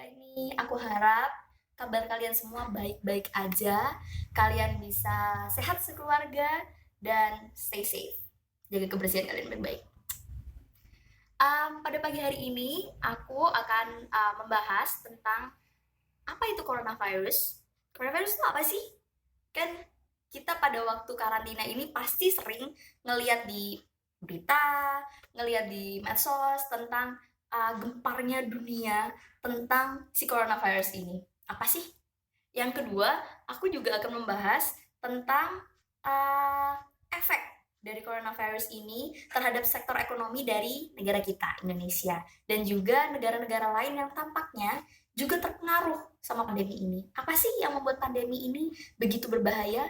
ini. Aku harap kabar kalian semua baik-baik aja. Kalian bisa sehat sekeluarga dan stay safe. Jaga kebersihan kalian baik-baik. Pada pagi hari ini aku akan membahas tentang apa itu coronavirus. Coronavirus itu apa sih? Kan kita pada waktu karantina ini pasti sering ngeliat di berita, ngeliat di medsos tentang gemparnya dunia tentang si coronavirus ini. Apa sih? Yang kedua, aku juga akan membahas tentang efek dari coronavirus ini terhadap sektor ekonomi dari negara kita, Indonesia, dan juga negara-negara lain yang tampaknya juga terpengaruh sama pandemi ini. Apa sih yang membuat pandemi ini begitu berbahaya,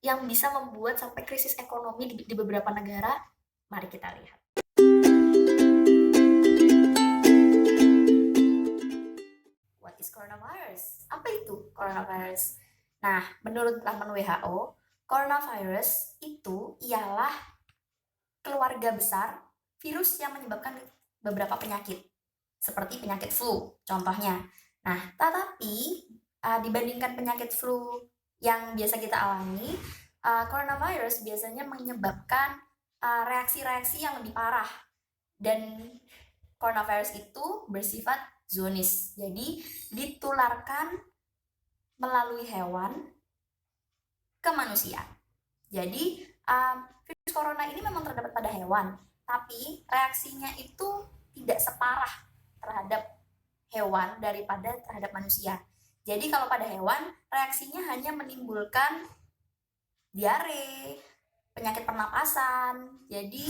yang bisa membuat sampai krisis ekonomi di beberapa negara? Mari kita lihat. What is coronavirus? Apa itu coronavirus? Nah, menurut laman WHO, coronavirus itu ialah keluarga besar virus yang menyebabkan beberapa penyakit, seperti penyakit flu, contohnya. Nah, tetapi dibandingkan penyakit flu yang biasa kita alami, coronavirus biasanya menyebabkan reaksi-reaksi yang lebih parah. Dan coronavirus itu bersifat zoonis, jadi ditularkan melalui hewan ke manusia. Jadi virus corona ini memang terdapat pada hewan, tapi reaksinya itu tidak separah terhadap hewan daripada terhadap manusia. Jadi kalau pada hewan, reaksinya hanya menimbulkan diare, penyakit pernapasan, jadi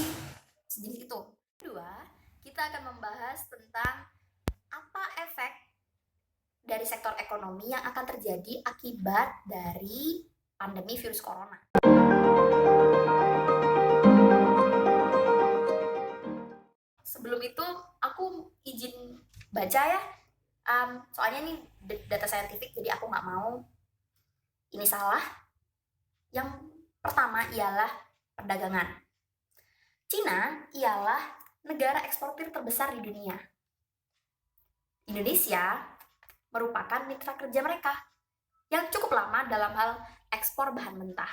sejenis itu. Kedua, kita akan membahas tentang apa efek dari sektor ekonomi yang akan terjadi akibat dari pandemi virus corona. Sebelum itu, aku izin baca ya. Soalnya ini data saintifik, jadi aku nggak mau ini salah. Yang pertama ialah perdagangan. Cina ialah negara eksportir terbesar di dunia. Indonesia merupakan mitra kerja mereka yang cukup lama dalam hal ekspor bahan mentah,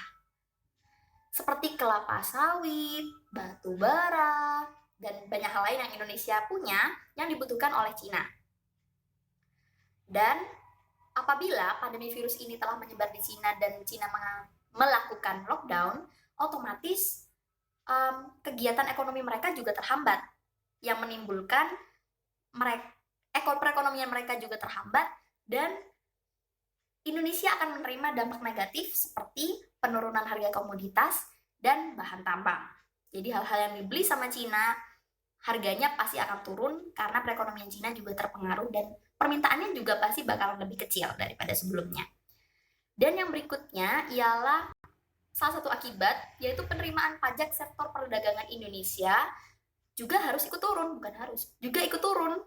seperti kelapa sawit, batu bara, dan banyak hal lain yang Indonesia punya yang dibutuhkan oleh Cina. Dan apabila pandemi virus ini telah menyebar di Cina dan Cina melakukan lockdown, otomatis kegiatan ekonomi mereka juga terhambat, yang menimbulkan perekonomian mereka juga terhambat, dan Indonesia akan menerima dampak negatif seperti penurunan harga komoditas dan bahan tambang. Jadi hal-hal yang dibeli sama Cina, harganya pasti akan turun karena perekonomian Cina juga terpengaruh dan permintaannya juga pasti bakalan lebih kecil daripada sebelumnya. Dan yang berikutnya ialah salah satu akibat, yaitu penerimaan pajak sektor perdagangan Indonesia juga harus ikut turun, bukan harus, juga ikut turun.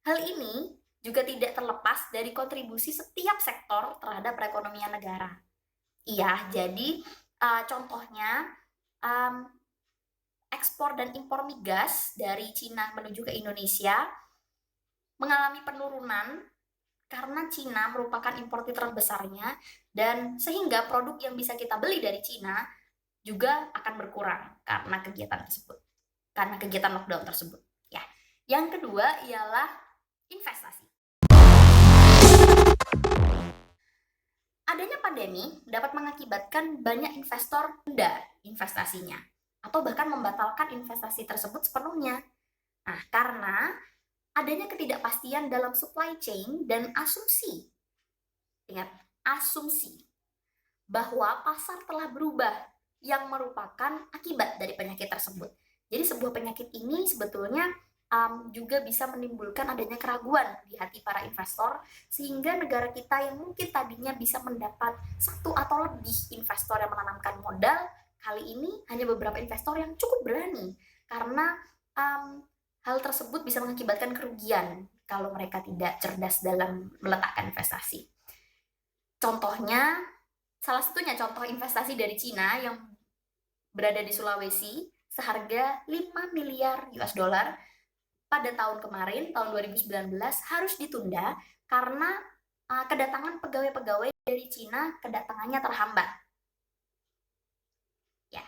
Hal ini juga tidak terlepas dari kontribusi setiap sektor terhadap perekonomian negara. Iya, jadi contohnya ekspor dan impor migas dari Cina menuju ke Indonesia mengalami penurunan karena Cina merupakan importir terbesarnya, dan sehingga produk yang bisa kita beli dari Cina juga akan berkurang karena kegiatan tersebut, karena kegiatan lockdown tersebut. Ya, yang kedua ialah investasi. Adanya pandemi dapat mengakibatkan banyak investor tunda investasinya atau bahkan membatalkan investasi tersebut sepenuhnya. Nah, karena adanya ketidakpastian dalam supply chain dan asumsi. Ingat, asumsi bahwa pasar telah berubah yang merupakan akibat dari penyakit tersebut. Jadi sebuah penyakit ini sebetulnya juga bisa menimbulkan adanya keraguan di hati para investor, sehingga negara kita yang mungkin tadinya bisa mendapat satu atau lebih investor yang menanamkan modal, kali ini hanya beberapa investor yang cukup berani, karena hal tersebut bisa mengakibatkan kerugian kalau mereka tidak cerdas dalam meletakkan investasi. Contohnya, salah satunya contoh investasi dari Cina yang berada di Sulawesi seharga 5 miliar US dollar pada tahun kemarin, tahun 2019, harus ditunda karena kedatangan pegawai-pegawai dari Cina kedatangannya terhambat. Ya,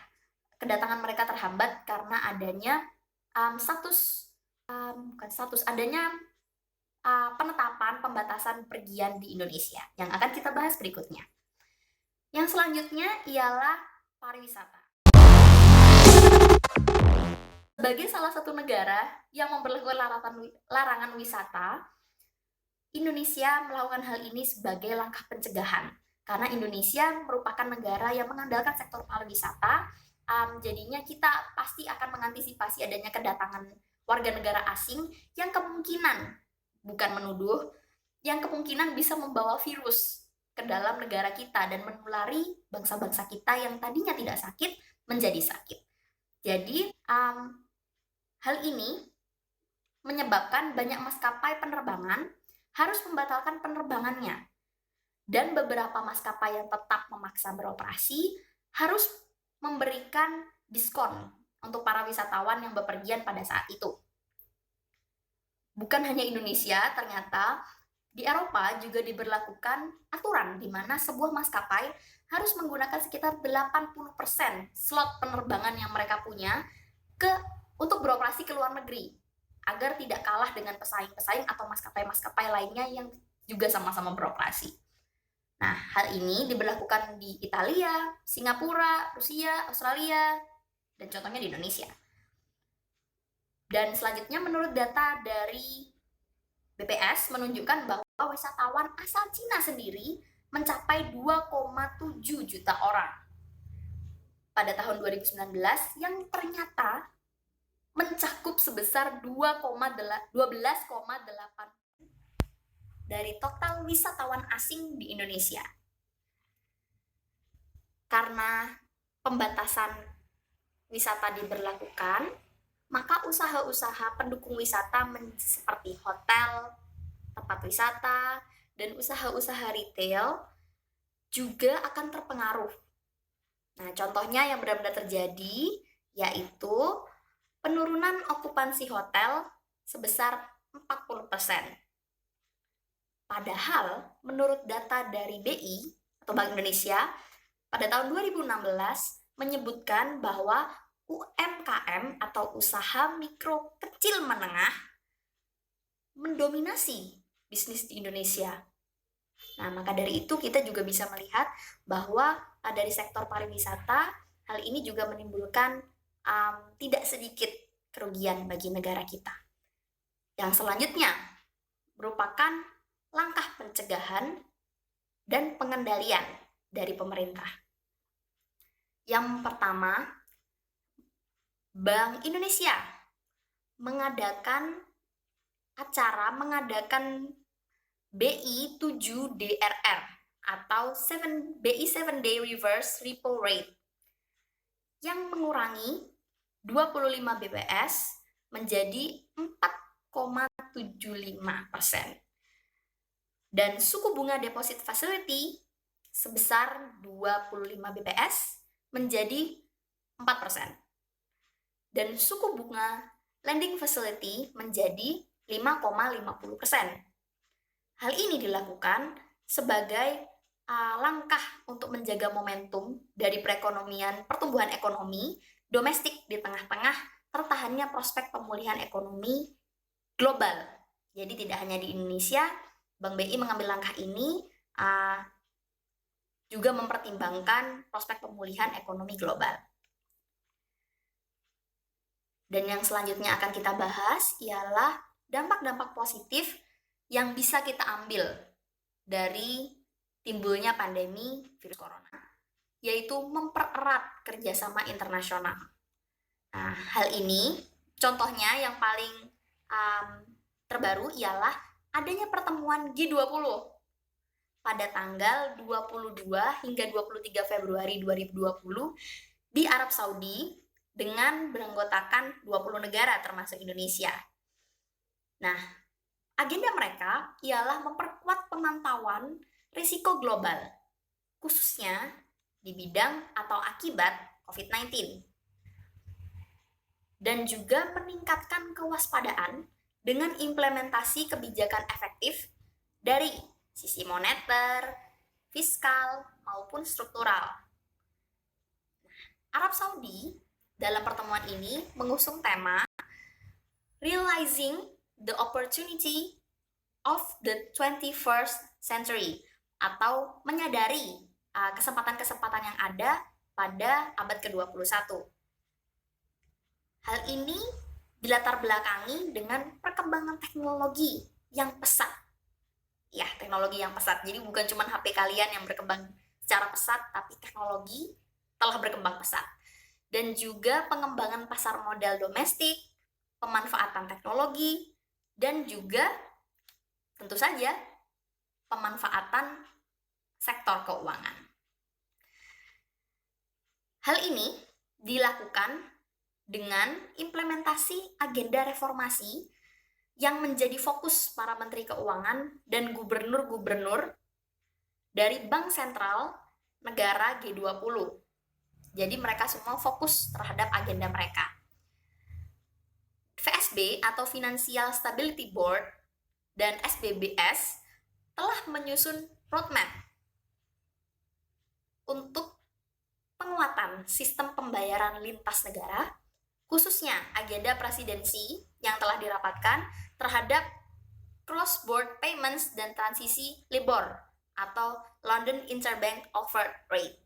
kedatangan mereka terhambat karena adanya adanya penetapan pembatasan pergian di Indonesia yang akan kita bahas berikutnya. Yang selanjutnya ialah pariwisata. Sebagai salah satu negara yang memperlakukan larangan wisata, Indonesia melakukan hal ini sebagai langkah pencegahan. Karena Indonesia merupakan negara yang mengandalkan sektor pariwisata, jadinya kita pasti akan mengantisipasi adanya kedatangan warga negara asing yang kemungkinan, bukan menuduh, yang kemungkinan bisa membawa virus ke dalam negara kita dan menulari bangsa-bangsa kita yang tadinya tidak sakit menjadi sakit. Jadi, hal ini menyebabkan banyak maskapai penerbangan harus membatalkan penerbangannya. Dan beberapa maskapai yang tetap memaksa beroperasi harus memberikan diskon untuk para wisatawan yang bepergian pada saat itu. Bukan hanya Indonesia, ternyata di Eropa juga diberlakukan aturan di mana sebuah maskapai harus menggunakan sekitar 80% slot penerbangan yang mereka punya untuk beroperasi ke luar negeri, agar tidak kalah dengan pesaing-pesaing atau maskapai-maskapai lainnya yang juga sama-sama beroperasi. Nah, hal ini diberlakukan di Italia, Singapura, Rusia, Australia, dan contohnya di Indonesia. Dan selanjutnya menurut data dari BPS menunjukkan bahwa wisatawan asal Cina sendiri mencapai 2,7 juta orang pada tahun 2019 yang ternyata mencakup sebesar 12,8 dari total wisatawan asing di Indonesia. Karena pembatasan wisata diberlakukan, maka usaha-usaha pendukung wisata seperti hotel, tempat wisata, dan usaha-usaha retail juga akan terpengaruh. Nah, contohnya yang benar-benar terjadi yaitu penurunan okupansi hotel sebesar 40%. Padahal, menurut data dari BI atau Bank Indonesia, pada tahun 2016 menyebutkan bahwa UMKM atau usaha mikro kecil menengah mendominasi bisnis di Indonesia. Nah, maka dari itu kita juga bisa melihat bahwa dari sektor pariwisata, hal ini juga menimbulkan tidak sedikit kerugian bagi negara kita. Yang selanjutnya merupakan langkah pencegahan dan pengendalian dari pemerintah. Yang pertama, Bank Indonesia mengadakan BI 7DRR atau BI 7 Day Reverse Repo Rate yang mengurangi 25 BPS menjadi 4,75%. Dan suku bunga deposit facility sebesar 25 BPS menjadi 4%. Dan suku bunga lending facility menjadi 5,50%. Hal ini dilakukan sebagai langkah untuk menjaga momentum dari pertumbuhan ekonomi domestik di tengah-tengah tertahannya prospek pemulihan ekonomi global. Jadi tidak hanya di Indonesia, Bank BI mengambil langkah ini juga mempertimbangkan prospek pemulihan ekonomi global. Dan yang selanjutnya akan kita bahas ialah dampak-dampak positif yang bisa kita ambil dari timbulnya pandemi virus corona, yaitu mempererat kerjasama internasional. Nah, hal ini contohnya yang paling terbaru ialah adanya pertemuan G20 pada tanggal 22 hingga 23 Februari 2020 di Arab Saudi dengan beranggotakan 20 negara termasuk Indonesia. Nah, agenda mereka ialah memperkuat pemantauan risiko global, khususnya di bidang atau akibat COVID-19. dan juga meningkatkan kewaspadaan dengan implementasi kebijakan efektif dari sisi moneter, fiskal, maupun struktural. Arab Saudi dalam pertemuan ini mengusung tema Realizing the Opportunity of the 21st Century, atau menyadari kesempatan-kesempatan yang ada pada abad ke-21. Hal ini dilatar belakangi dengan perkembangan teknologi yang pesat. Ya, teknologi yang pesat. Jadi bukan cuma HP kalian yang berkembang secara pesat, tapi teknologi telah berkembang pesat. Dan juga pengembangan pasar modal domestik, pemanfaatan teknologi, dan juga tentu saja pemanfaatan sektor keuangan. Hal ini dilakukan dengan implementasi agenda reformasi yang menjadi fokus para menteri keuangan dan gubernur-gubernur dari Bank Sentral negara G20. Jadi mereka semua fokus terhadap agenda mereka. FSB atau Financial Stability Board dan SBBS telah menyusun roadmap untuk penguatan sistem pembayaran lintas negara, khususnya agenda presidensi yang telah dirapatkan terhadap cross-border payments dan transisi LIBOR atau London Interbank Offered Rate.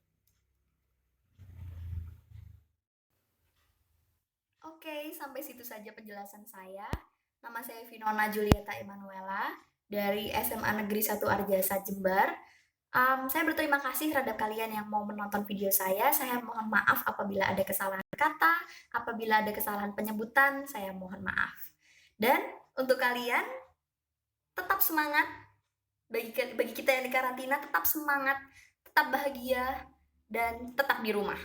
Oke, sampai situ saja penjelasan saya. Nama saya Vinona Julieta Emanuela dari SMA Negeri 1 Arjasa Jember. Saya berterima kasih terhadap kalian yang mau menonton video saya. Saya mohon maaf apabila ada kesalahan kata, apabila ada kesalahan penyebutan, saya mohon maaf. Dan untuk kalian, tetap semangat. Bagi kita yang di karantina, tetap semangat, tetap bahagia, dan tetap di rumah.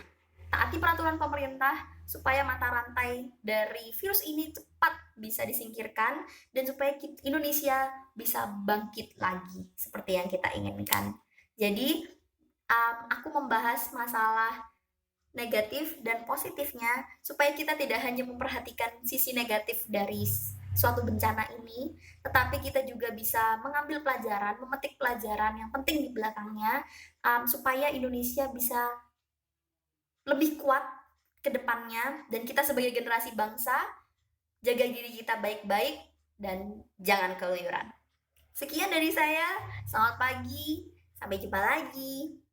Taati peraturan pemerintah supaya mata rantai dari virus ini cepat bisa disingkirkan dan supaya Indonesia bisa bangkit lagi seperti yang kita inginkan. Jadi, aku membahas masalah negatif dan positifnya supaya kita tidak hanya memperhatikan sisi negatif dari suatu bencana ini, tetapi kita juga bisa mengambil pelajaran, memetik pelajaran yang penting di belakangnya, supaya Indonesia bisa lebih kuat ke depannya, dan kita sebagai generasi bangsa, jaga diri kita baik-baik dan jangan keluyuran. Sekian dari saya, selamat pagi, sampai jumpa lagi.